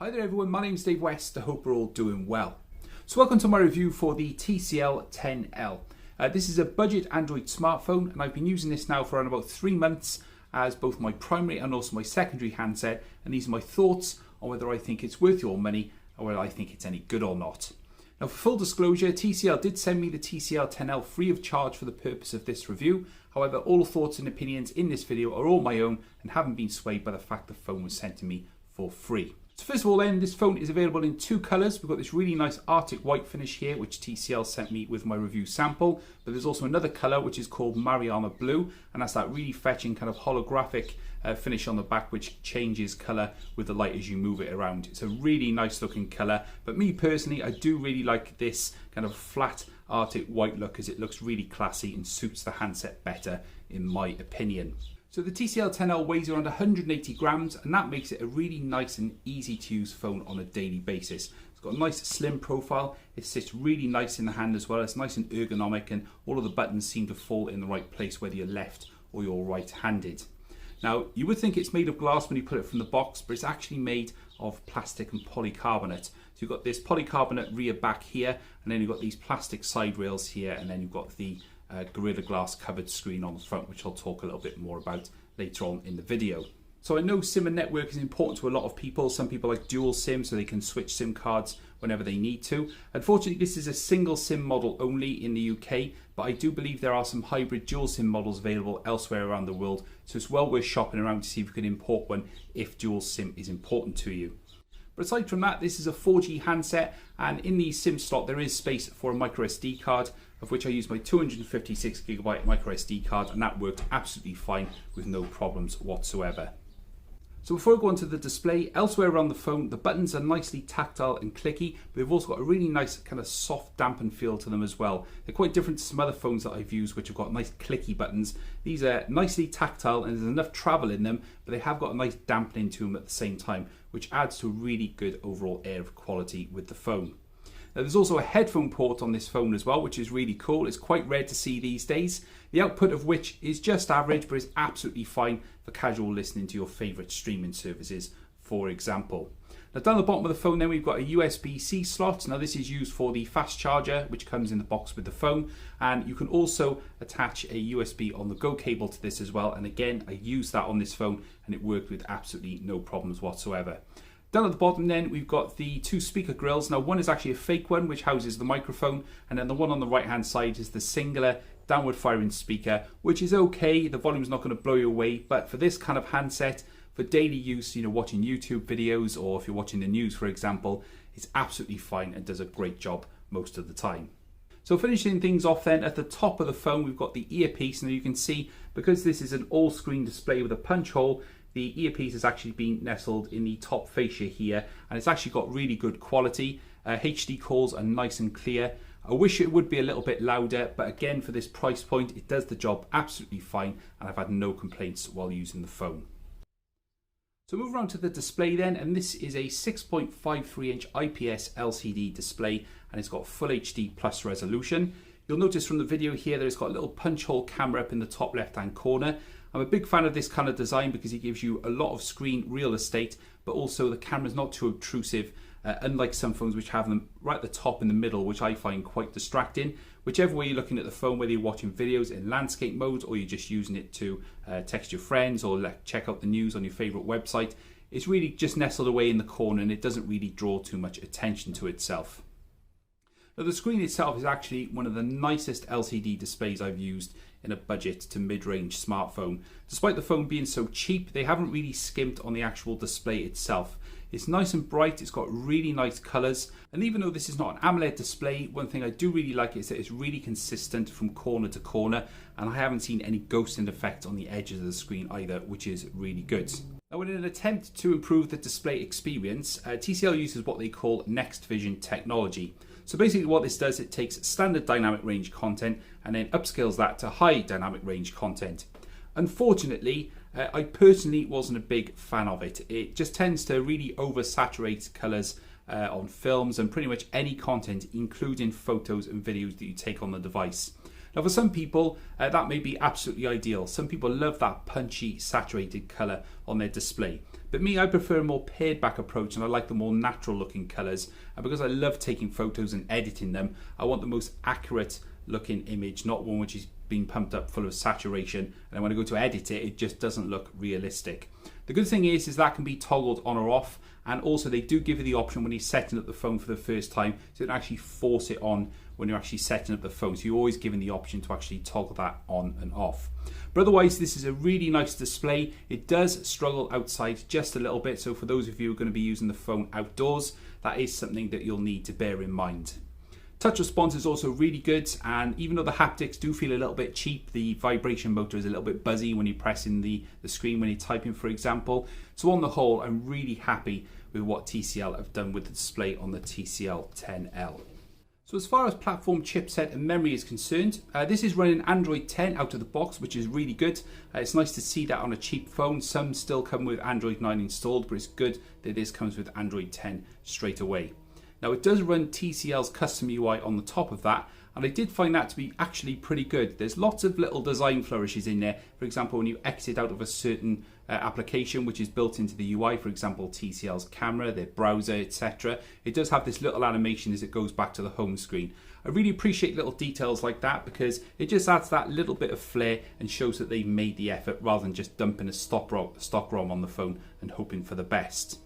Hi there everyone, my name is Dave West. I hope we're all doing well. So welcome to my review for the TCL 10L. This is a budget Android smartphone and I've been using this now for around about 3 months as both my primary and also my secondary handset, and these are my thoughts on whether I think it's worth your money or whether I think it's any good or not. Now for full disclosure, TCL did send me the TCL 10L free of charge for the purpose of this review. However, all thoughts and opinions in this video are all my own and haven't been swayed by the fact the phone was sent to me for free. So first of all then, this phone is available in 2 colours. We've got this really nice Arctic white finish here, which TCL sent me with my review sample. But there's also another colour which is called Mariana Blue, and that's that really fetching kind of holographic finish on the back, which changes colour with the light as you move it around. It's a really nice looking colour, but me personally, I do really like this kind of flat Arctic white look as it looks really classy and suits the handset better in my opinion. So the TCL 10L weighs around 180 grams and that makes it a really nice and easy to use phone on a daily basis. It's got a nice slim profile, it sits really nice in the hand as well, it's nice and ergonomic and all of the buttons seem to fall in the right place whether you're left or you're right-handed. Now you would think it's made of glass when you put it from the box, but it's actually made of plastic and polycarbonate. So you've got this polycarbonate rear back here, and then you've got these plastic side rails here, and then you've got the Gorilla Glass covered screen on the front, which I'll talk a little bit more about later on in the video. So I know SIM and network is important to a lot of people. Some people like dual SIM so they can switch SIM cards whenever they need to. Unfortunately, this is a single SIM model only in the UK, but I do believe there are some hybrid dual SIM models available elsewhere around the world, so it's well worth shopping around to see if you can import one if dual SIM is important to you. But aside from that, this is a 4G handset, and in the SIM slot there is space for a microSD card, of which I used my 256GB microSD card, and that worked absolutely fine with no problems whatsoever. So before I go on to the display, elsewhere around the phone, the buttons are nicely tactile and clicky, but they've also got a really nice kind of soft dampened feel to them as well. They're quite different to some other phones that I've used which have got nice clicky buttons. These are nicely tactile and there's enough travel in them, but they have got a nice dampening to them at the same time, which adds to a really good overall air of quality with the phone. Now, there's also a headphone port on this phone as well, which is really cool. It's quite rare to see these days. The output of which is just average, but is absolutely fine for casual listening to your favourite streaming services, for example. Now down the bottom of the phone then we've got a USB-C slot. Now this is used for the fast charger, which comes in the box with the phone, and you can also attach a USB on the go cable to this as well, and again I used that on this phone and it worked with absolutely no problems whatsoever. Down at the bottom then we've got the 2 speaker grills. Now one is actually a fake one which houses the microphone, and then the one on the right hand side is the singular downward firing speaker, which is okay. The volume's not going to blow you away, but for this kind of handset, for daily use, you know, watching YouTube videos or if you're watching the news for example, it's absolutely fine and does a great job most of the time. So finishing things off then, at the top of the phone we've got the earpiece. Now you can see, because this is an all screen display with a punch hole, the earpiece has actually been nestled in the top fascia here, and it's actually got really good quality. HD calls are nice and clear. I wish it would be a little bit louder, but again for this price point it does the job absolutely fine and I've had no complaints while using the phone. So move around to the display then, and this is a 6.53 inch IPS LCD display and it's got full HD plus resolution. You'll notice from the video here that it's got a little punch hole camera up in the top left hand corner. I'm a big fan of this kind of design because it gives you a lot of screen real estate, but also the camera's not too obtrusive, unlike some phones which have them right at the top in the middle, which I find quite distracting. Whichever way you're looking at the phone, whether you're watching videos in landscape mode or you're just using it to text your friends or check out the news on your favourite website, it's really just nestled away in the corner and it doesn't really draw too much attention to itself. Now the screen itself is actually one of the nicest LCD displays I've used in a budget to mid-range smartphone. Despite the phone being so cheap, they haven't really skimped on the actual display itself. It's nice and bright, it's got really nice colours, and even though this is not an AMOLED display, one thing I do really like is that it's really consistent from corner to corner, and I haven't seen any ghosting effect on the edges of the screen either, which is really good. Now in an attempt to improve the display experience, TCL uses what they call Next Vision technology. So basically what this does, it takes standard dynamic range content and then upscales that to high dynamic range content. Unfortunately, I personally wasn't a big fan of it. It just tends to really oversaturate colours on films and pretty much any content, including photos and videos that you take on the device. Now for some people that may be absolutely ideal. Some people love that punchy saturated colour on their display. But me, I prefer a more pared back approach, and I like the more natural looking colours. And because I love taking photos and editing them, I want the most accurate looking image, not one which is being pumped up full of saturation, and when I go to edit it, it just doesn't look realistic. The good thing is that can be toggled on or off, and also they do give you the option when you're setting up the phone for the first time, so you don't actually force it on when you're actually setting up the phone. So you're always given the option to actually toggle that on and off. But otherwise, this is a really nice display. It does struggle outside just a little bit, so for those of you who are going to be using the phone outdoors, that is something that you'll need to bear in mind. Touch response is also really good, and even though the haptics do feel a little bit cheap, the vibration motor is a little bit buzzy when you're pressing the screen when you're typing, for example. So on the whole, I'm really happy with what TCL have done with the display on the TCL 10L. So as far as platform chipset and memory is concerned, this is running Android 10 out of the box, which is really good. It's nice to see that on a cheap phone. Some still come with Android 9 installed, but it's good that this comes with Android 10 straight away. Now it does run TCL's custom UI on the top of that, and I did find that to be actually pretty good. There's lots of little design flourishes in there. For example, when you exit out of a certain application which is built into the UI, for example TCL's camera, their browser, etc., it does have this little animation as it goes back to the home screen. I really appreciate little details like that because it just adds that little bit of flair and shows that they've made the effort rather than just dumping a stock ROM on the phone and hoping for the best.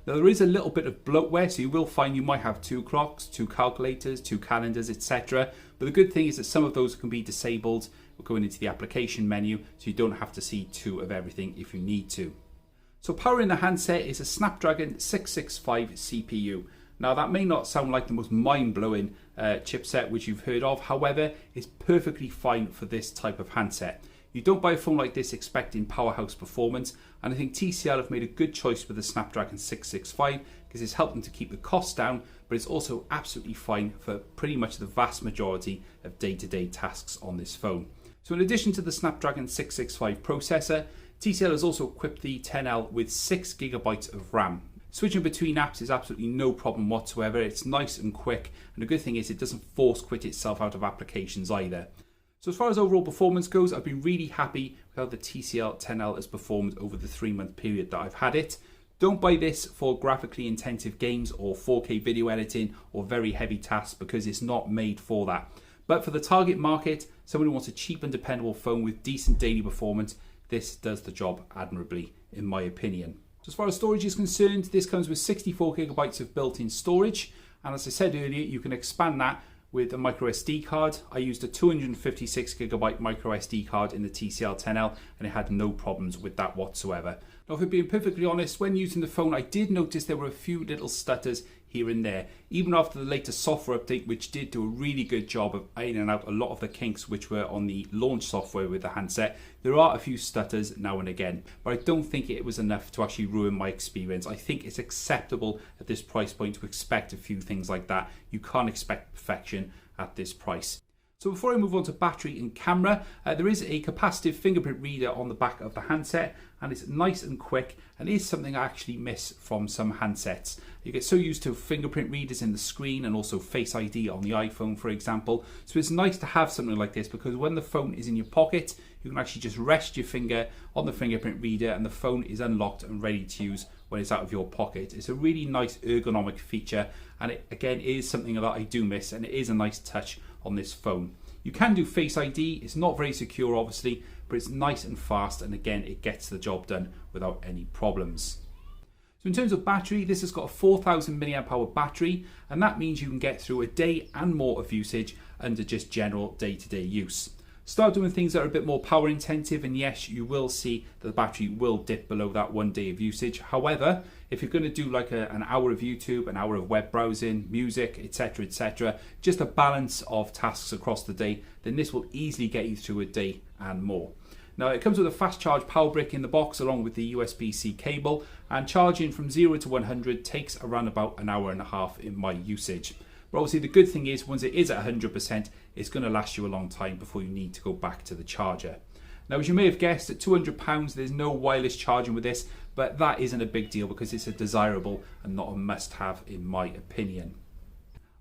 Now there is a little bit of bloatware, so you will find you might have 2 clocks, 2 calculators, 2 calendars, etc. But the good thing is that some of those can be disabled going into the application menu, so you don't have to see 2 of everything if you need to. So powering the handset is a Snapdragon 665 CPU. Now that may not sound like the most mind-blowing chipset which you've heard of, however, it's perfectly fine for this type of handset. You don't buy a phone like this expecting powerhouse performance, and I think TCL have made a good choice with the Snapdragon 665 because it's helped them to keep the costs down, but it's also absolutely fine for pretty much the vast majority of day-to-day tasks on this phone. So in addition to the Snapdragon 665 processor, TCL has also equipped the 10L with 6GB of RAM. Switching between apps is absolutely no problem whatsoever. It's nice and quick, and the good thing is it doesn't force quit itself out of applications either. So as far as overall performance goes, I've been really happy with how the TCL 10L has performed over the 3-month period that I've had it. Don't buy this for graphically intensive games or 4K video editing or very heavy tasks because it's not made for that. But for the target market, someone who wants a cheap and dependable phone with decent daily performance, this does the job admirably, in my opinion. So as far as storage is concerned, this comes with 64GB of built-in storage, and as I said earlier, you can expand that with a micro SD card. I used a 256GB micro SD card in the TCL 10L and it had no problems with that whatsoever. Now, if being perfectly honest, when using the phone I did notice there were a few little stutters here and there, even after the latest software update, which did do a really good job of ironing out a lot of the kinks which were on the launch software with the handset. There are a few stutters now and again, but I don't think it was enough to actually ruin my experience. I think it's acceptable at this price point to expect a few things like that. You can't expect perfection at this price. So before I move on to battery and camera, there is a capacitive fingerprint reader on the back of the handset, and it's nice and quick and is something I actually miss from some handsets. You get so used to fingerprint readers in the screen and also Face ID on the iPhone, for example. So it's nice to have something like this because when the phone is in your pocket, you can actually just rest your finger on the fingerprint reader and the phone is unlocked and ready to use when it's out of your pocket. It's a really nice ergonomic feature, and it again is something that I do miss, and it is a nice touch on this phone. You can do Face ID, it's not very secure obviously, but it's nice and fast, and again it gets the job done without any problems. So in terms of battery, this has got a 4000 mAh battery, and that means you can get through a day and more of usage under just general day-to-day use. Start doing things that are a bit more power intensive, and yes, you will see that the battery will dip below that 1 day of usage. However, if you're going to do like an hour of YouTube, an hour of web browsing, music, etc., just a balance of tasks across the day, then this will easily get you through a day and more. Now it comes with a fast charge power brick in the box along with the USB-C cable, and charging from 0 to 100 takes around about an hour and a half in my usage. But obviously the good thing is once it is at 100%, it's going to last you a long time before you need to go back to the charger. Now, as you may have guessed, at £200 there's no wireless charging with this, but that isn't a big deal because it's a desirable and not a must-have in my opinion.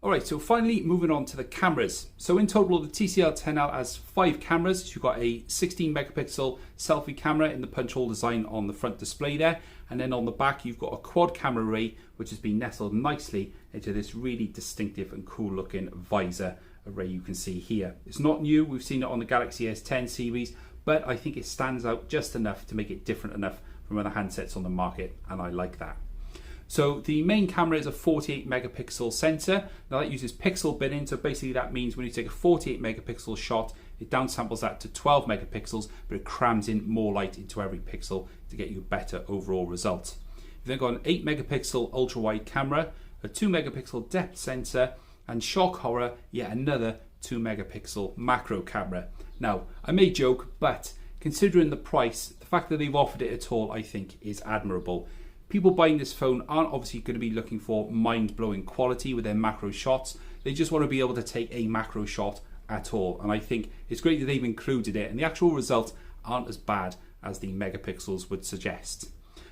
Alright, so finally moving on to the cameras. So in total the TCL 10L has 5 cameras. You've got a 16 megapixel selfie camera in the punch hole design on the front display there, and then on the back you've got a quad camera array which has been nestled nicely into this really distinctive and cool looking visor array you can see here. It's not new, we've seen it on the Galaxy S10 series, but I think it stands out just enough to make it different enough from other handsets on the market, and I like that. So the main camera is a 48 megapixel sensor. Now that uses pixel binning, so basically that means when you take a 48 megapixel shot, it downsamples that to 12 megapixels, but it crams in more light into every pixel to get you a better overall result. You've then got an 8 megapixel ultra wide camera, a 2 megapixel depth sensor, and shock horror, yet another 2 megapixel macro camera. Now, I may joke, but considering the price, the fact that they've offered it at all, I think is admirable. People buying this phone aren't obviously going to be looking for mind-blowing quality with their macro shots. They just want to be able to take a macro shot at all. And I think it's great that they've included it, and the actual results aren't as bad as the megapixels would suggest.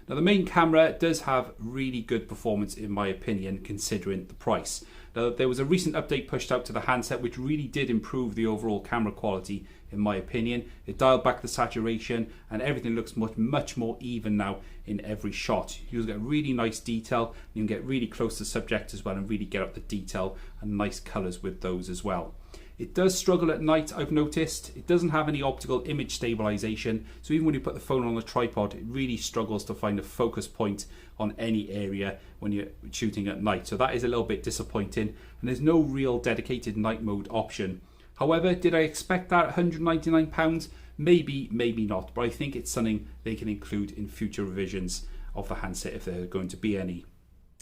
Now the main camera does have really good performance in my opinion, considering the price. Now there was a recent update pushed out to the handset which really did improve the overall camera quality in my opinion. It dialed back the saturation and everything looks much more even now in every shot. You'll get really nice detail, you can get really close to subject as well and really get up the detail and nice colours with those as well. It does struggle at night, I've noticed. It doesn't have any optical image stabilization, so even when you put the phone on a tripod, it really struggles to find a focus point on any area when you're shooting at night. So that is a little bit disappointing, and there's no real dedicated night mode option. However, did I expect that at £199? Maybe, maybe not, but I think it's something they can include in future revisions of the handset if there are going to be any.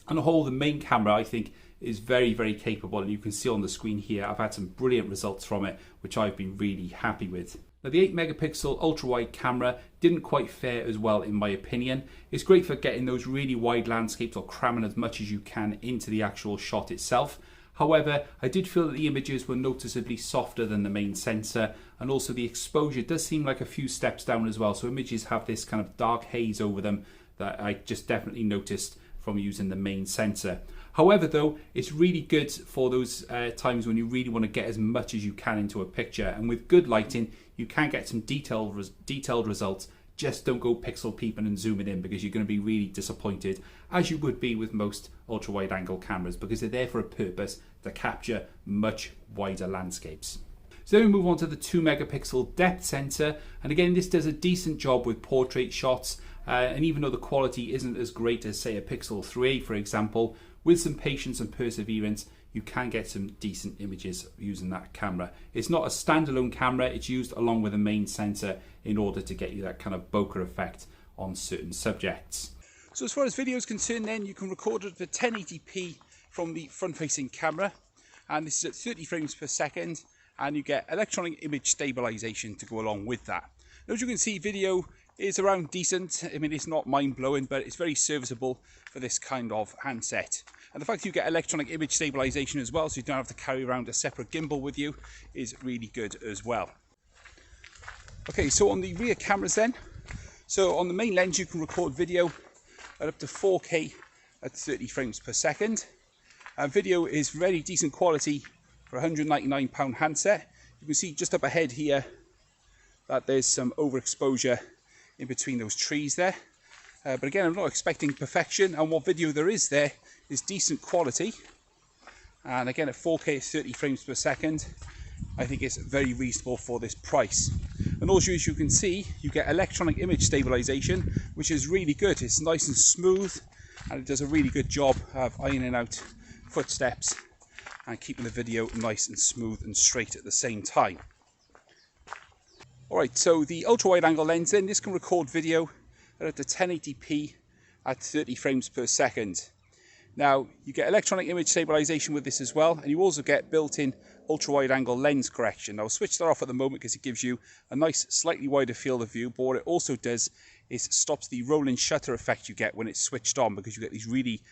On the whole, the main camera I think is very capable, and you can see on the screen here I've had some brilliant results from it which I've been really happy with. Now the 8 megapixel ultra wide camera didn't quite fare as well in my opinion. It's great for getting those really wide landscapes or cramming as much as you can into the actual shot itself. However, I did feel that the images were noticeably softer than the main sensor, and also the exposure does seem like a few steps down as well, so images have this kind of dark haze over them that I just definitely noticed from using the main sensor. However though, it's really good for those times when you really want to get as much as you can into a picture, and with good lighting you can get some detailed results. Just don't go pixel peeping and zooming in, because you're going to be really disappointed, as you would be with most ultra wide angle cameras, because they're there for a purpose to capture much wider landscapes. So then we move on to the 2 megapixel depth sensor, and again this does a decent job with portrait shots, and even though the quality isn't as great as say a Pixel 3a for example, with some patience and perseverance you can get some decent images using that camera. It's not a standalone camera, it's used along with a main sensor in order to get you that kind of bokeh effect on certain subjects. So as far as video is concerned then, you can record at the 1080p from the front facing camera, and this is at 30 frames per second, and you get electronic image stabilization to go along with that. Now, as you can see, video is around decent. I mean, it's not mind-blowing, but it's very serviceable for this kind of handset. And the fact you get electronic image stabilization as well, so you don't have to carry around a separate gimbal with you, is really good as well. Okay, so on the rear cameras then, so on the main lens you can record video at up to 4K at 30 frames per second. Video is very decent quality for a £199 handset. You can see just up ahead here that there's some overexposure in between those trees there. But again, I'm not expecting perfection, and what video there is decent quality. And again, at 4K at 30 frames per second, I think it's very reasonable for this price. And also, as you can see, you get electronic image stabilization, which is really good. It's nice and smooth, and it does a really good job of ironing out footsteps and keeping the video nice and smooth and straight at the same time. Alright, so the ultra wide angle lens then, this can record video at up to 1080p at 30 frames per second. Now, you get electronic image stabilization with this as well, and you also get built-in ultra wide angle lens correction. Now, I'll switch that off at the moment because it gives you a nice slightly wider field of view, but what it also does is stops the rolling shutter effect you get when it's switched on, because you get these really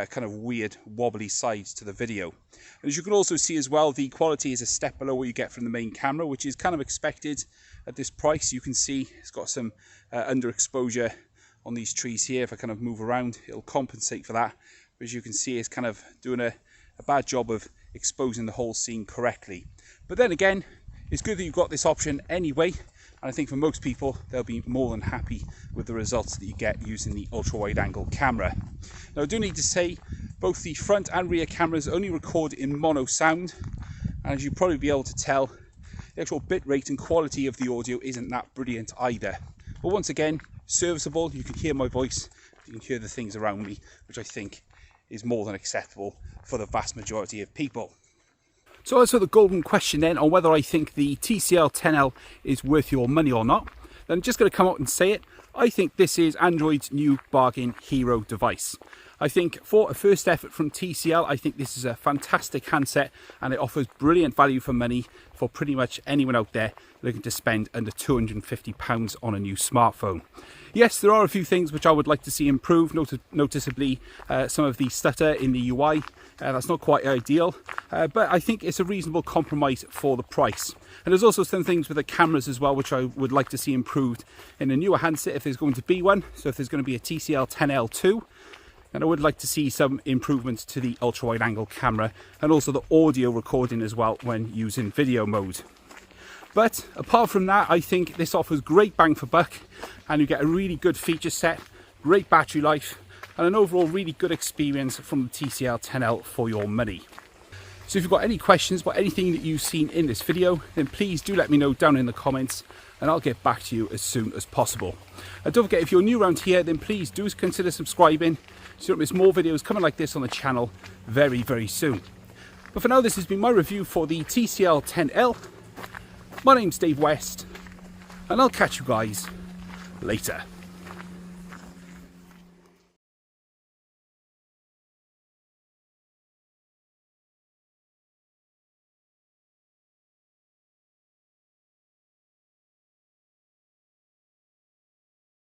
kind of weird wobbly sides to the video. And as you can also see as well, the quality is a step below what you get from the main camera, which is kind of expected at this price. You can see it's got some underexposure on these trees here. If I kind of move around, it'll compensate for that. But as you can see, it's kind of doing a bad job of exposing the whole scene correctly. But then again, it's good that you've got this option anyway, and I think for most people they'll be more than happy with the results that you get using the ultra wide angle camera. Now I do need to say, both the front and rear cameras only record in mono sound, and as you'll probably be able to tell, the actual bit rate and quality of the audio isn't that brilliant either. But once again, serviceable. You can hear my voice, you can hear the things around me, which I think is more than acceptable for the vast majority of people. So as for the golden question then on whether I think the TCL 10L is worth your money or not, then I'm just going to come out and say it. I think this is Android's new bargain hero device. I think for a first effort from TCL, I think this is a fantastic handset, and it offers brilliant value for money for pretty much anyone out there looking to spend under £250 on a new smartphone. Yes, there are a few things which I would like to see improved, noticeably some of the stutter in the UI. That's not quite ideal, but I think it's a reasonable compromise for the price. And there's also some things with the cameras as well which I would like to see improved in a newer handset if there's going to be one. So if there's going to be a TCL 10L2, and I would like to see some improvements to the ultra wide angle camera and also the audio recording as well when using video mode. But apart from that, I think this offers great bang for buck, and you get a really good feature set, great battery life, and an overall really good experience from the TCL 10L for your money. So if you've got any questions about anything that you've seen in this video, then please do let me know down in the comments, and I'll get back to you as soon as possible. And don't forget, if you're new around here, then please do consider subscribing so you don't miss more videos coming like this on the channel very, very soon. But for now, this has been my review for the TCL 10L. My name's Dave West, and I'll catch you guys later.